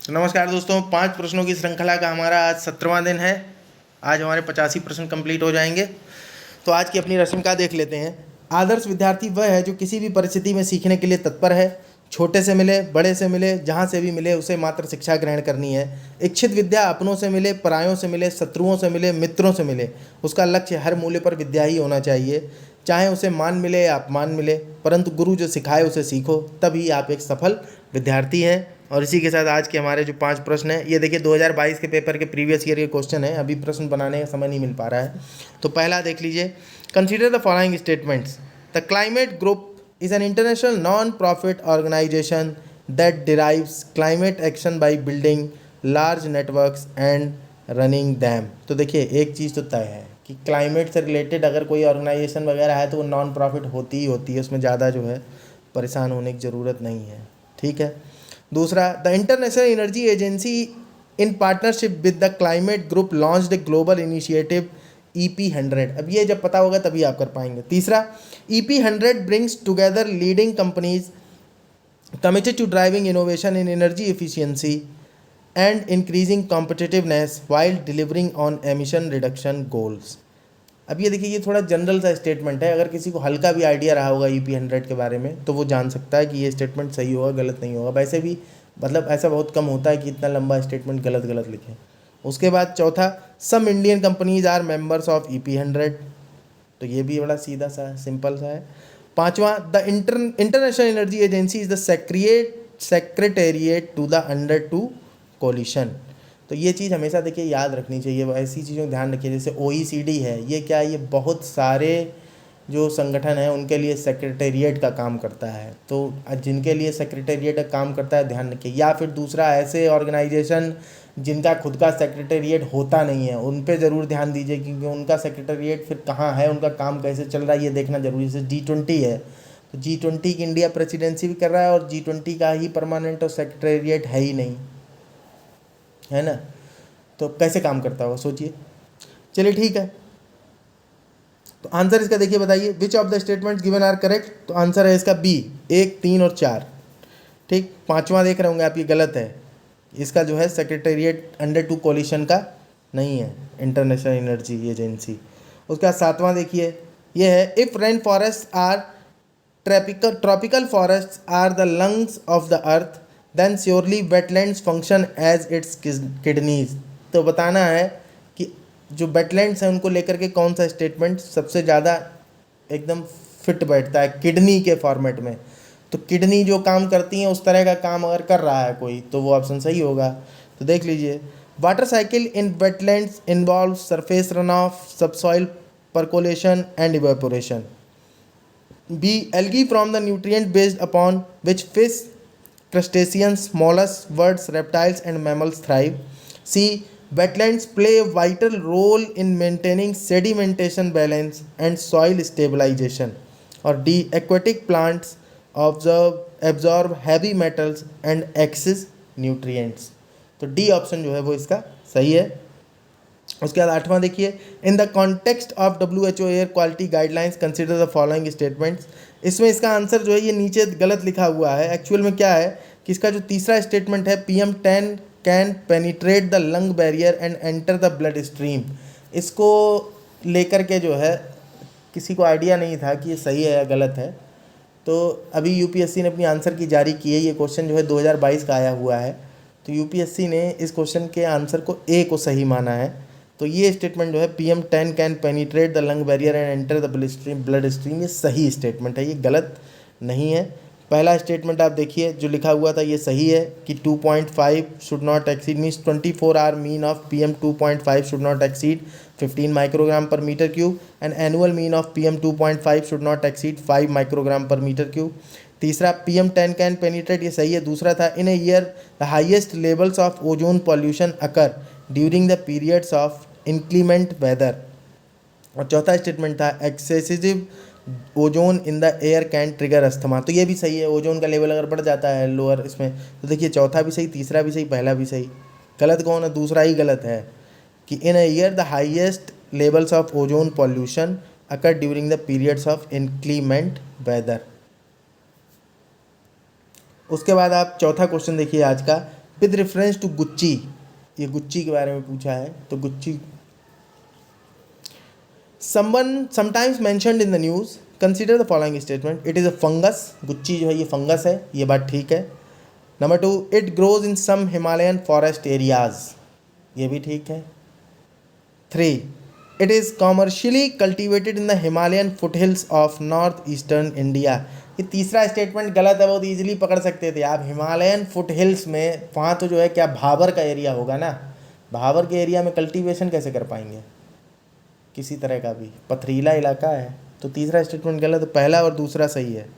तो नमस्कार दोस्तों, 5 प्रश्नों की श्रृंखला का हमारा आज 17वां दिन है। आज हमारे 85 प्रश्न कंप्लीट हो जाएंगे। तो आज की अपनी रस्म का देख लेते हैं। आदर्श विद्यार्थी वह है जो किसी भी परिस्थिति में सीखने के लिए तत्पर है। छोटे से मिले, बड़े से मिले, जहाँ से भी मिले उसे मात्र शिक्षा ग्रहण करनी है। इच्छित विद्या अपनों से मिले, परायों से मिले, शत्रुओं से मिले, मित्रों से मिले, उसका लक्ष्य हर मूल्य पर विद्या ही होना चाहिए। चाहे उसे मान मिले या अपमान मिले, परंतु गुरु जो सिखाए उसे सीखो, तभी आप एक सफल विद्यार्थी हैं। और इसी के साथ आज के हमारे जो 5 प्रश्न हैं, ये देखिए 2022 के पेपर के प्रीवियस ईयर के क्वेश्चन है। अभी प्रश्न बनाने का समय नहीं मिल पा रहा है। तो पहला देख लीजिए, consider the following statements. The climate group is an international non-profit organization that derives climate action by building large networks and running them। तो देखिए एक चीज़ तो तय है कि क्लाइमेट से रिलेटेड अगर कोई ऑर्गेनाइजेशन वगैरह है तो वो नॉन प्रॉफिट होती ही होती है, उसमें ज़्यादा जो है परेशान होने की ज़रूरत नहीं है। ठीक है। दूसरा, the International Energy agency in partnership with the climate group launched a global initiative EP100। अब ये जब पता होगा तभी आप कर पाएंगे। तीसरा, EP100 brings together leading companies committed to driving innovation in energy efficiency and increasing competitiveness while delivering on emission reduction goals. अब ये देखिए, ये थोड़ा जनरल सा स्टेटमेंट है। अगर किसी को हल्का भी आइडिया रहा होगा EP100 के बारे में तो वो जान सकता है कि ये स्टेटमेंट सही होगा, गलत नहीं होगा। वैसे भी मतलब ऐसा बहुत कम होता है कि इतना लंबा स्टेटमेंट गलत गलत लिखें। उसके बाद चौथा, some Indian companies are members of EP100। तो ये भी बड़ा सीधा सा है, सिंपल सा है। पांचवा, the International Energy Agency is the secretariat to the under 2 coalition. तो ये चीज़ हमेशा देखिए याद रखनी चाहिए। ऐसी चीज़ों का ध्यान रखिए, जैसे OECD है, ये क्या है, ये बहुत सारे जो संगठन है उनके लिए सेक्रेटेरिएट का काम करता है। तो जिनके लिए सेक्रेटेरिएट का काम करता है ध्यान रखिए। या फिर दूसरा, ऐसे ऑर्गेनाइजेशन जिनका खुद का सेक्रेटेरिएट होता नहीं है उन पे ज़रूर ध्यान दीजिए, क्योंकि उनका सेक्रेटेरिएट फिर कहाँ है, उनका काम कैसे चल रहा है, ये देखना जरूरी है। जैसे G20 है, तो G20 की इंडिया प्रेसिडेंसी भी कर रहा है और G20 का ही परमानेंट और सेक्रेटेरिएट है ही नहीं, है ना। तो कैसे काम करता होगा सोचिए। चलिए ठीक है, तो आंसर इसका देखिए, बताइए which of the statements given are correct. तो आंसर है इसका B, 1, 3 और 4। ठीक। पांचवा देख रहे होंगे आप, ये गलत है। इसका जो है सेक्रेटेरिएट अंडर 2 कोलिशन का नहीं है, इंटरनेशनल एनर्जी एजेंसी। उसका सातवां देखिए, ये है, if rain forest or tropical forest are the lungs of the earth then surely wetlands function as its kidneys. तो बताना है कि जो वेटलैंड्स हैं उनको लेकर के कौन सा स्टेटमेंट सबसे ज़्यादा एकदम फिट बैठता है किडनी के फॉर्मेट में। तो किडनी जो काम करती है उस तरह का काम अगर कर रहा है कोई, तो वो ऑप्शन सही होगा। तो देख लीजिए, water cycle in wetlands involve surface run of, subsoil percolation and evaporation. B, algae from the nutrient based upon which fish, crustaceans, mollusks, birds, reptiles and mammals thrive. C, wetlands play a vital role in maintaining sedimentation balance and soil stabilization. और D, aquatic plants absorb heavy metals and excess nutrients। तो D option जो है वो इसका सही है। उसके बाद आठवां देखिए, in the context of WHO air quality guidelines consider the following statements. इसमें इसका आंसर जो है ये नीचे गलत लिखा हुआ है। एक्चुअल में क्या है कि इसका जो तीसरा स्टेटमेंट है, PM10 can penetrate the lung barrier and enter the blood stream, इसको लेकर के जो है किसी को आइडिया नहीं था कि ये सही है या गलत है। तो अभी UPSC ने अपनी आंसर की जारी की है। ये क्वेश्चन जो है 2022 का आया हुआ है। तो UPSC ने इस क्वेश्चन के आंसर को A को सही माना है। तो ये स्टेटमेंट जो है, PM10 can penetrate the lung barrier and enter the blood stream, ये सही स्टेटमेंट है, ये गलत नहीं है। पहला स्टेटमेंट आप देखिए जो लिखा हुआ था ये सही है कि 2.5 should not exceed, means 24 hour mean of PM2.5 should not exceed 15 microgram per metre cube and annual mean of PM2.5 should not exceed 5 microgram per metre cube. तीसरा, PM10 कैन पेनिट्रेट, ये सही है। दूसरा था, in a year the highest levels of ozone pollution occur during the periods of inclement weather. और चौथा statement था, excessive ozone in the air can trigger asthma. तो ये भी सही है, ओजोन का लेवल अगर बढ़ जाता है लोअर इसमें, तो देखिए चौथा भी सही, तीसरा भी सही, पहला भी सही। गलत कौन है? दूसरा ही गलत है कि in a year the highest levels of ozone pollution occur during the periods of inclement weather. उसके बाद आप चौथा क्वेश्चन देखिए आज का, विद रेफरेंस टू गुच्ची, ये गुच्ची के बारे में पूछा है। तो Guchhi sometimes mentioned in the news, consider the following statement. It is a fungus, Guchhi जो है ये फंगस है, ये बात ठीक है। Number 2, it grows in some Himalayan forest areas, ये भी ठीक है। 3, it is commercially cultivated in the Himalayan foothills of north eastern India, ये तीसरा स्टेटमेंट गलत है, बहुत ईजिली पकड़ सकते थे आप। हिमालयन फुटहिल्स में वहाँ तो जो है क्या भाबर का एरिया होगा ना, भाबर के एरिया में कल्टीवेशन कैसे कर पाएंगे किसी तरह का भी, पथरीला इलाका है। तो तीसरा स्टेटमेंट गलत है, पहला और दूसरा सही है।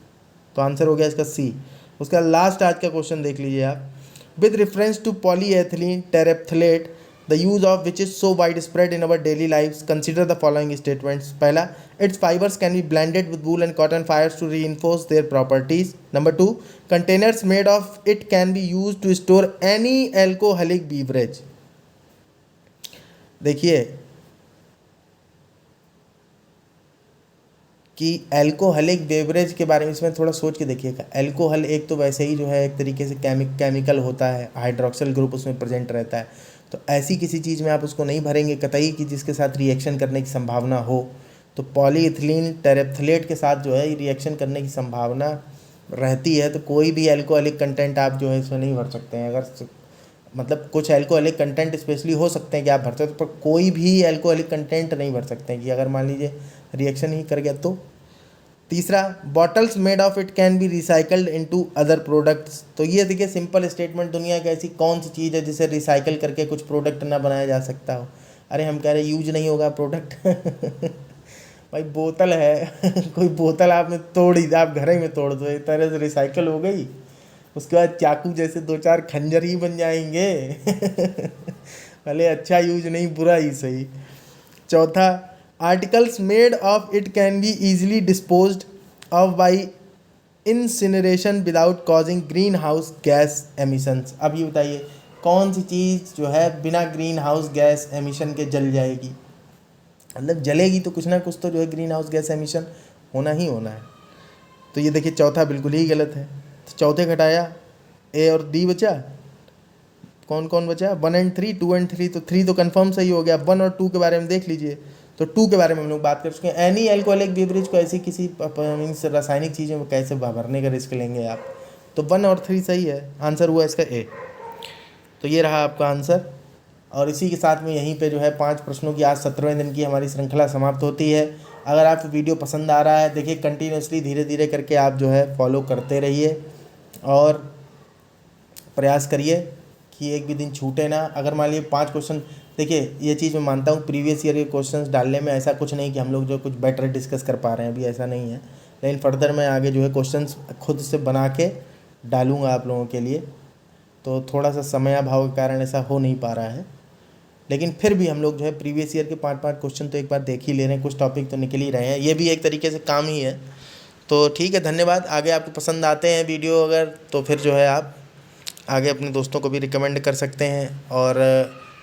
तो आंसर हो गया इसका सी। उसका लास्ट आज का क्वेश्चन देख लीजिए आप। With reference to polyethylene terephthalate the use of which is so widespread in our daily life, consider the following statements. पहला, its fibres can be blended with wool and cotton fibres to reinforce their properties. Number 2, containers made of it can be use to store any alcoholic beverage. देखिए कि alcoholic beverage के बारे में इसमें थोड़ा सोच के देखिएगा। एल्कोहल एक तो वैसे ही जो है एक तरीके से केमिकल होता है, हाइड्रोक्सिल ग्रुप उसमें प्रेजेंट रहता है, तो ऐसी किसी चीज़ में आप उसको नहीं भरेंगे कतई कि जिसके साथ रिएक्शन करने की संभावना हो। तो पॉलीइथिलीन टेरेप्थलेट के साथ जो है रिएक्शन करने की संभावना रहती है, तो कोई भी एल्कोहलिक कंटेंट आप जो है इसमें नहीं भर सकते हैं। अगर मतलब कुछ एल्कोहलिक कंटेंट स्पेशली हो सकते हैं कि आप भर सकते, पर कोई भी एल्कोहलिक कंटेंट नहीं भर सकते हैं कि अगर मान लीजिए रिएक्शन ही कर गया तो। तीसरा, bottles made of it can B recycled into other products. तो ये देखिए सिंपल स्टेटमेंट, दुनिया की ऐसी कौन सी चीज़ है जिसे रिसाइकल करके कुछ प्रोडक्ट ना बनाया जा सकता हो। अरे हम कह रहे यूज नहीं होगा प्रोडक्ट भाई बोतल है कोई बोतल आपने तोड़ी, आप घर ही में तोड़ दो, एक तरह से रिसाइकल हो गई। उसके बाद चाकू जैसे 2-4 खंजर ही बन जाएंगे भले अच्छा यूज नहीं, बुरा ही सही। चौथा, articles made of it can be easily disposed of by incineration without causing green house gas emissions. अब ये बताइए कौन सी चीज़ जो है बिना ग्रीन हाउस गैस एमिशन के जल जाएगी, मतलब जलेगी तो कुछ ना कुछ तो जो है ग्रीन हाउस गैस एमिशन होना ही होना है। तो ये देखिए चौथा बिल्कुल ही गलत है। तो चौथे घटाया ए और डी बचा, कौन कौन बचा 1 और 3, 2 और 3, तो 3 तो कंफर्म सही हो गया। 1 और 2 के बारे में देख लीजिए, तो 2 के बारे में हम लोग बात कर चुके हैं। एनी एल्कोहलिक बेवरेज को ऐसी किसी मीन्स रासायनिक चीज़ों में कैसे भरने का रिस्क लेंगे आप, तो 1 और 3 सही है, आंसर हुआ इसका ए। तो ये रहा आपका आंसर। और इसी के साथ में यहीं पे जो है 5 प्रश्नों की आज 17वें दिन की हमारी श्रृंखला समाप्त होती है। अगर आपको वीडियो पसंद आ रहा है, देखिए कंटिन्यूसली धीरे धीरे करके आप जो है फॉलो करते रहिए और प्रयास करिए कि एक भी दिन छूटे ना। अगर मान लीजिए 5 क्वेश्चन, देखिए ये चीज़ मैं मानता हूँ प्रीवियस ईयर के क्वेश्चंस डालने में ऐसा कुछ नहीं कि हम लोग जो कुछ बेटर डिस्कस कर पा रहे हैं, अभी ऐसा नहीं है, लेकिन फर्दर मैं आगे जो है क्वेश्चंस खुद से बना के डालूँगा आप लोगों के लिए। तो थोड़ा सा समयाभाव के कारण ऐसा हो नहीं पा रहा है, लेकिन फिर भी हम लोग जो है प्रीवियस ईयर के 5-5 क्वेश्चन तो एक बार देख ही ले रहे हैं, कुछ टॉपिक तो निकल ही रहे हैं, ये भी एक तरीके से काम ही है। तो ठीक है, धन्यवाद। आगे आपको पसंद आते हैं वीडियो अगर, तो फिर जो है आप आगे अपने दोस्तों को भी रिकमेंड कर सकते हैं, और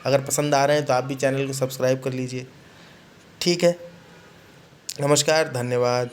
अगर पसंद आ रहे हैं तो आप भी चैनल को सब्सक्राइब कर लीजिए। ठीक है, नमस्कार, धन्यवाद।